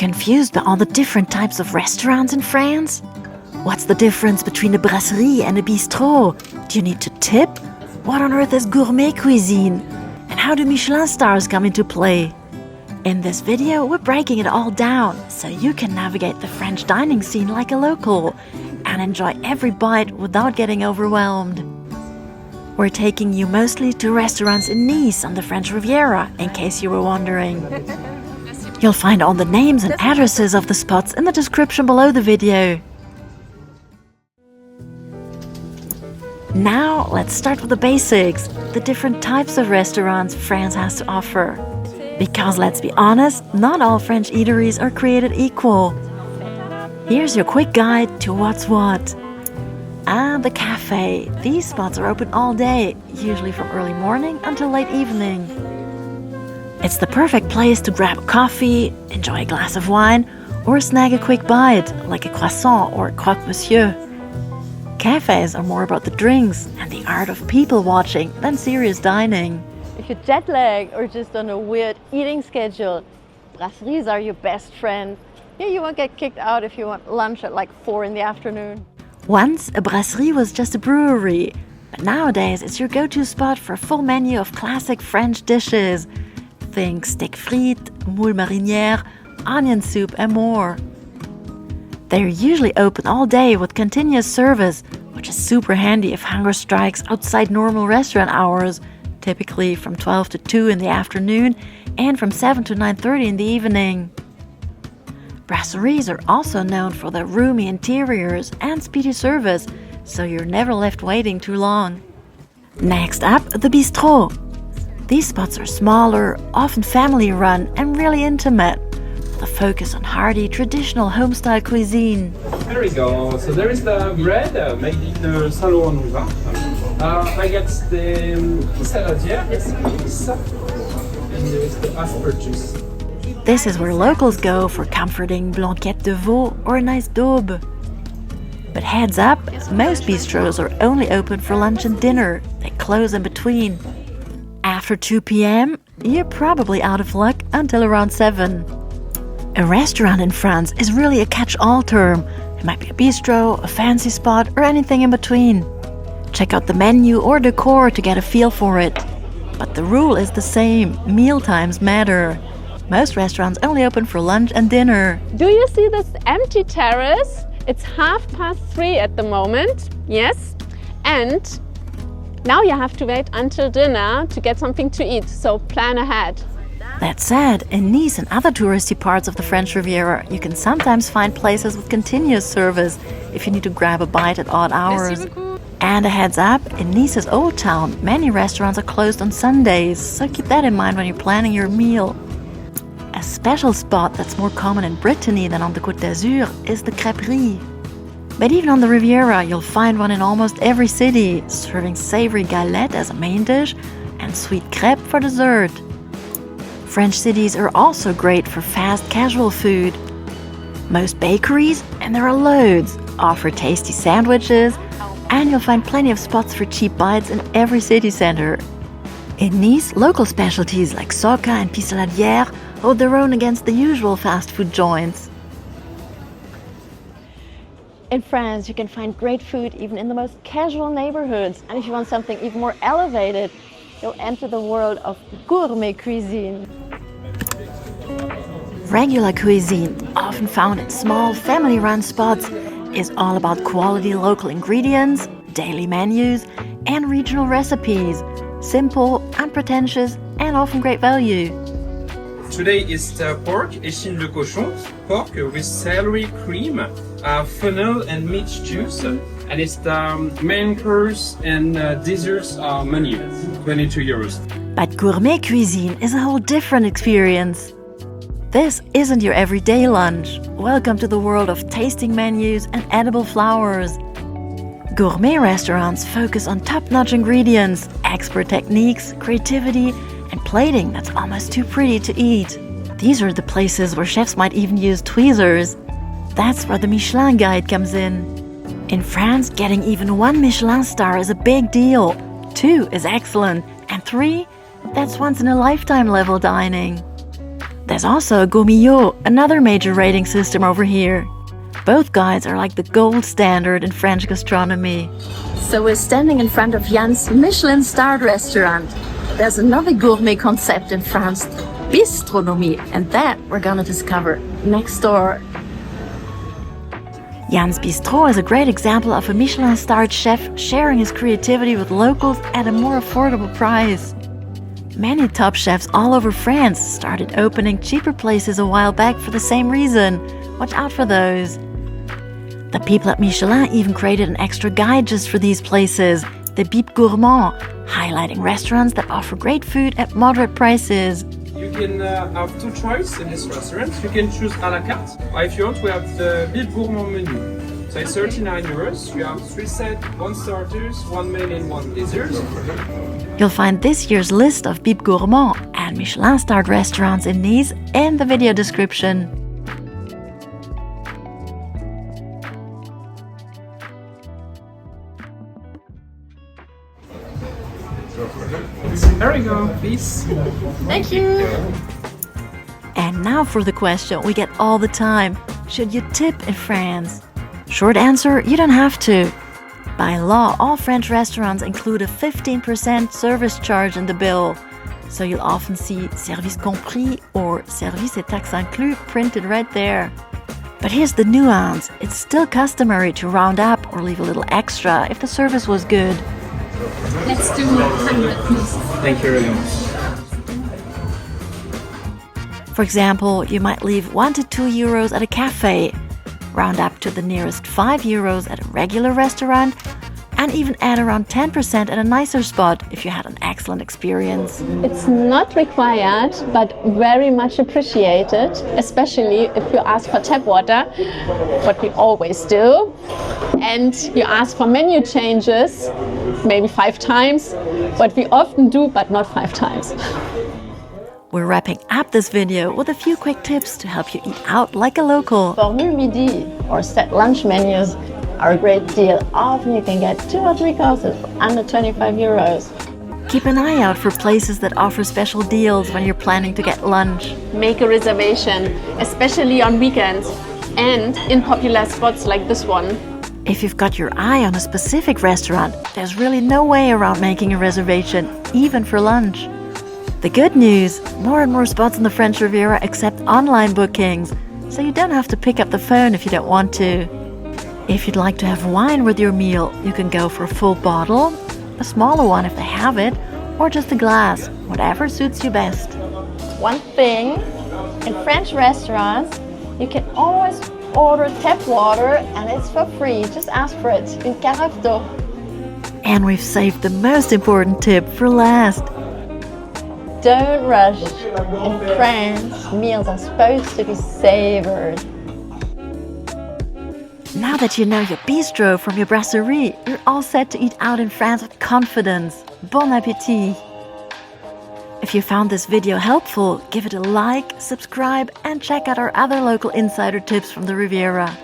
Confused by all the different types of restaurants in France? What's the difference between a brasserie and a bistrot? Do you need to tip? What on earth is gourmet cuisine? And how do Michelin stars come into play? In this video, we're breaking it all down so you can navigate the French dining scene like a local and enjoy every bite without getting overwhelmed. We're taking you mostly to restaurants in Nice on the French Riviera, in case you were wondering. You'll find all the names and addresses of the spots in the description below the video. Now, let's start with the basics, the different types of restaurants France has to offer. Because let's be honest, not all French eateries are created equal. Here's your quick guide to what's what. The cafe. These spots are open all day, usually from early morning until late evening. It's the perfect place to grab a coffee, enjoy a glass of wine, or snag a quick bite, like a croissant or a croque monsieur. Cafes are more about the drinks and the art of people watching than serious dining. If you're jet lagged or just on a weird eating schedule, brasseries are your best friend. Yeah, you won't get kicked out if you want lunch at like 4 in the afternoon. Once, a brasserie was just a brewery, but nowadays it's your go-to spot for a full menu of classic French dishes. Think steak frites, moule marinière, onion soup and more. They're usually open all day with continuous service, which is super handy if hunger strikes outside normal restaurant hours, typically from 12 to 2 in the afternoon and from 7 to 9:30 in the evening. Brasseries are also known for their roomy interiors and speedy service, so you're never left waiting too long. Next up, the bistrot. These spots are smaller, often family-run and really intimate, with a focus on hearty, traditional home-style cuisine. There we go. So there is the bread made in the salon en Riva. I got the saladière, and there is the asperges. This is where locals go for comforting blanquette de veau or a nice daube. But heads up, most bistros are only open for lunch and dinner. They close in between. After 2 p.m., you're probably out of luck until around 7. A restaurant in France is really a catch-all term. It might be a bistro, a fancy spot, or anything in between. Check out the menu or decor to get a feel for it. But the rule is the same, meal times matter. Most restaurants only open for lunch and dinner. Do you see this empty terrace? It's 3:30 at the moment, yes. And now you have to wait until dinner to get something to eat, so plan ahead. That said, in Nice and other touristy parts of the French Riviera, you can sometimes find places with continuous service if you need to grab a bite at odd hours. And a heads up, in Nice's Old Town, many restaurants are closed on Sundays, so keep that in mind when you're planning your meal. A special spot that's more common in Brittany than on the Côte d'Azur is the crêperie. But even on the Riviera, you'll find one in almost every city, serving savory galette as a main dish and sweet crêpe for dessert. French cities are also great for fast casual food. Most bakeries, and there are loads, offer tasty sandwiches, and you'll find plenty of spots for cheap bites in every city center. In Nice, local specialties like soca and pissaladière hold their own against the usual fast food joints. In France, you can find great food even in the most casual neighborhoods. And if you want something even more elevated, you'll enter the world of gourmet cuisine. Regular cuisine, often found in small family-run spots, is all about quality local ingredients, daily menus, and regional recipes. Simple, unpretentious, and often great value. Today is the pork, échine de cochon, pork with celery cream, fennel and meat juice. And it's the main course and desserts menu, 22 euros. But gourmet cuisine is a whole different experience. This isn't your everyday lunch. Welcome to the world of tasting menus and edible flowers. Gourmet restaurants focus on top-notch ingredients, expert techniques, creativity, and plating that's almost too pretty to eat. These are the places where chefs might even use tweezers. That's where the Michelin guide comes in. In France, getting even 1 Michelin star is a big deal. 2 is excellent, and 3, that's once-in-a-lifetime level dining. There's also a Gourmet, another major rating system over here. Both guides are like the gold standard in French gastronomy. So we're standing in front of Jan's Michelin-starred restaurant. There's another gourmet concept in France, bistronomie, and that we're gonna discover next door. Jan's Bistro is a great example of a Michelin-starred chef sharing his creativity with locals at a more affordable price. Many top chefs all over France started opening cheaper places a while back for the same reason. Watch out for those. The people at Michelin even created an extra guide just for these places, the Bib Gourmand, highlighting restaurants that offer great food at moderate prices. You can have two choices in this restaurant. You can choose à la carte, or if you want, we have the Bib Gourmand menu. So it's 39 euros. You have 3 sets, 1 starters, 1 main and 1 dessert. You'll find this year's list of Bib Gourmand and Michelin-starred restaurants in Nice in the video description. There you go, please. Thank you. And now for the question we get all the time. Should you tip in France? Short answer, you don't have to. By law, all French restaurants include a 15% service charge in the bill. So you'll often see service compris or service et taxes inclus printed right there. But here's the nuance. It's still customary to round up or leave a little extra if the service was good. Let's do 100, please. Thank you very much. For example, you might leave 1 to 2 euros at a cafe, round up to the nearest 5 euros at a regular restaurant, and even add around 10% at a nicer spot if you had an excellent experience. It's not required, but very much appreciated, especially if you ask for tap water, what we always do, and you ask for menu changes, maybe 5 times, what we often do, but not 5 times. We're wrapping up this video with a few quick tips to help you eat out like a local. Formule midi or set lunch menus are a great deal. Often you can get 2 or 3 courses for under 25 euros. Keep an eye out for places that offer special deals when you're planning to get lunch. Make a reservation, especially on weekends and in popular spots like this one. If you've got your eye on a specific restaurant, there's really no way around making a reservation, even for lunch. The good news, more and more spots in the French Riviera accept online bookings, so you don't have to pick up the phone if you don't want to. If you'd like to have wine with your meal, you can go for a full bottle, a smaller one if they have it, or just a glass, whatever suits you best. One thing, in French restaurants, you can always order tap water and it's for free. Just ask for it, une carafe d'eau. And we've saved the most important tip for last. Don't rush. In France, meals are supposed to be savored. Now that you know your bistro from your brasserie, you're all set to eat out in France with confidence. Bon appétit! If you found this video helpful, give it a like, subscribe, and check out our other local insider tips from the Riviera.